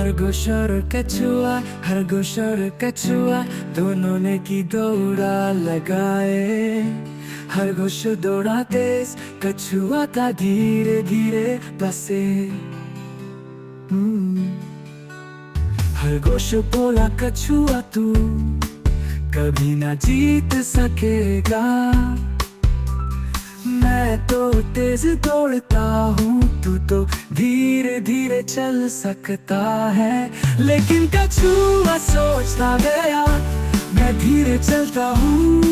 खरगोश और कछुआ, खरगोश और कछुआ दोनों ने की दौड़ा लगाए। खरगोश दौड़ा तेज, कछुआ था धीरे धीरे बसे। खरगोश बोला कछुआ तू कभी ना जीत सकेगा, मैं तो तेज दौड़ता हूँ, तू तो धीरे धीरे चल सकता है। लेकिन कछुआ सोचता गया, मैं धीरे चलता हूँ,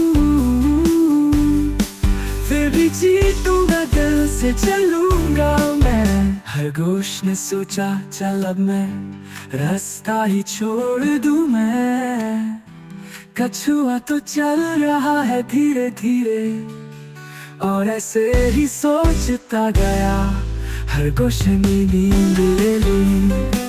फिर भी जीतूंगा, दिल से चलूंगा मैं। खरगोश ने सोचा चल अब मैं रास्ता ही छोड़ दूं मैं। कछुआ तो चल रहा है धीरे धीरे, और ऐसे ही सोचता गया, खरगोश ने नींद ले ली।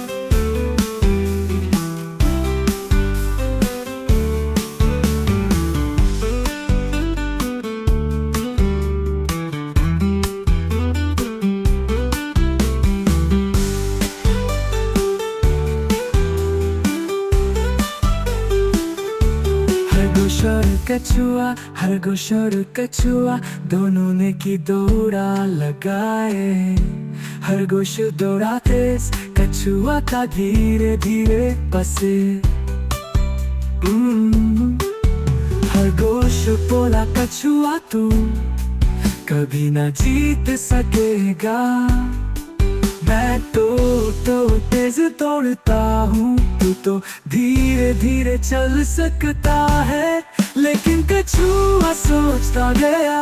कछुआ, खरगोश और कछुआ दोनों ने की दौड़ा लगाए। खरगोश दौड़ा तेज, कछुआ था धीरे धीरे बसे। खरगोश बोला कछुआ तू कभी ना जीत सकेगा, मैं तो तेज दौड़ता हूँ, तू तो धीरे धीरे चल सकता है। लेकिन कछुआ सोचता गया,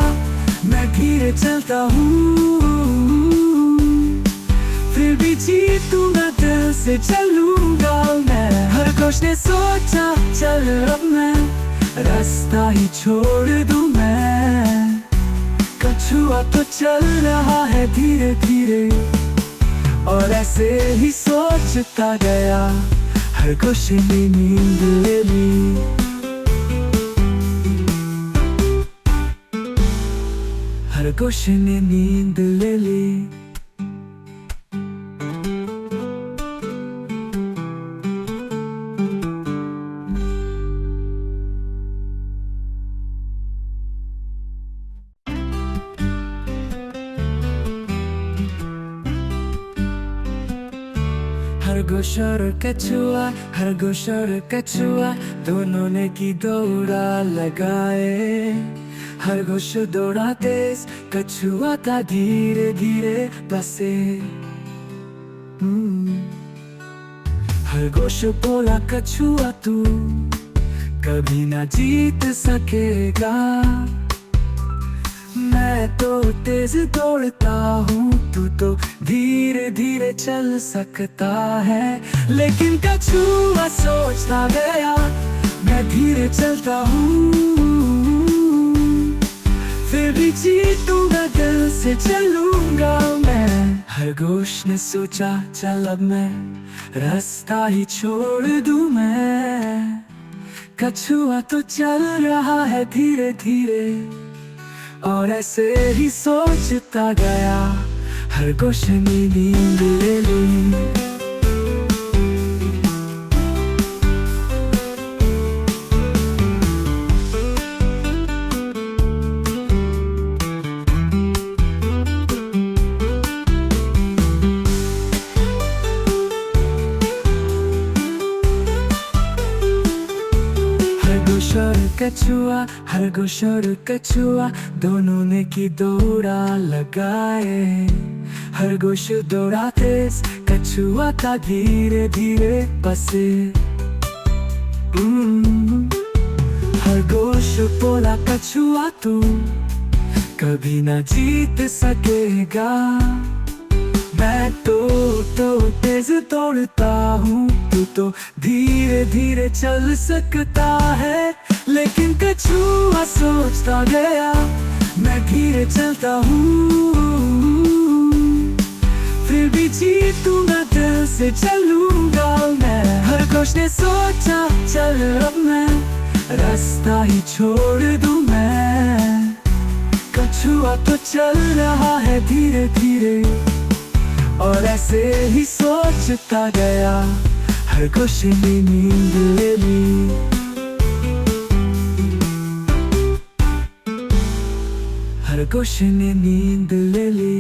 मैं धीरे चलता हूँ, फिर भी जीतूंगा, दिल से चलूंगा मैं। खरगोश ने सोचा चल अब मैं रास्ता ही छोड़ दूं मैं। कछुआ तो चल रहा है धीरे धीरे, और ऐसे ही सोचता गया, खरगोश ने नींद ले ली। खरगोश ने नींद ले ली। खरगोश और कछुआ, खरगोश और कछुआ दोनों ने की दौड़ा लगाए। खरगोश दौड़ा तेज, कछुआ था धीरे धीरे बसे। खरगोश बोला कछुआ तू कभी ना जीत सकेगा, मैं तो तेज दौड़ता हूँ, तू तो धीरे धीरे चल सकता है। लेकिन कछुआ सोचता गया, मैं धीरे चलता हूँ, फिर भी जीतूंगा, दिल से चलूंगा मैं। खरगोश ने सोचा चल अब मैं रास्ता ही छोड़ दूं मैं। कछुआ तो चल रहा है धीरे धीरे, और ऐसे ही सोचता गया, खरगोश ने नींद ले ली। कछुआ, खरगोश और कछुआ दोनों ने की दौड़ा लगाए। खरगोश दौड़ा तेज, कछुआ था धीरे धीरे बसे। खरगोश बोला कछुआ तू कभी ना जीत सकेगा, मैं तो तेज दौड़ता हूँ, तू तो धीरे धीरे चल सकता है। लेकिन कछुआ सोचता गया, मैं धीरे चलता हूँ, फिर भी जीतूंगा, दिल से चलूंगा मैं। खरगोश ने सोचा चल अब मैं रास्ता ही छोड़ दूं मैं। कछुआ तो चल रहा है धीरे धीरे, और ऐसे ही सोचता गया, खरगोश ने नींद ले ली। खरगोश ने नींद ले ली।